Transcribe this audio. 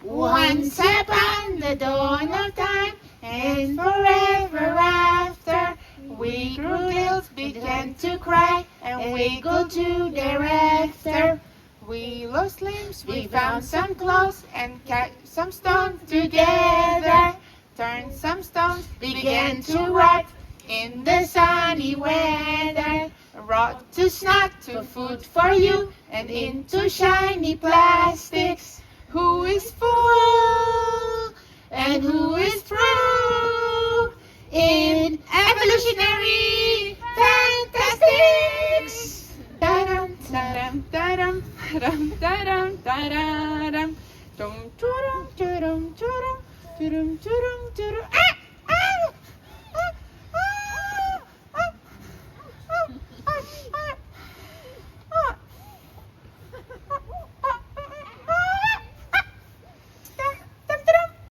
Once upon the dawn of time, and forever after, we grew girls began to cry, and we go to thereafter. We lost limbs, we found some clothes, and cut some stones together. Turned some stones, began to rot in the sunny weather. Rot to snot, to food for you, and into shiny plastics. Who is fool and who is true in evolutionary fantastics? Da-dum, da-dum, da-dum, da-dum, da-dum, da-da-dum. Dum, dum, dum, dum, dum, dum, dum, dum.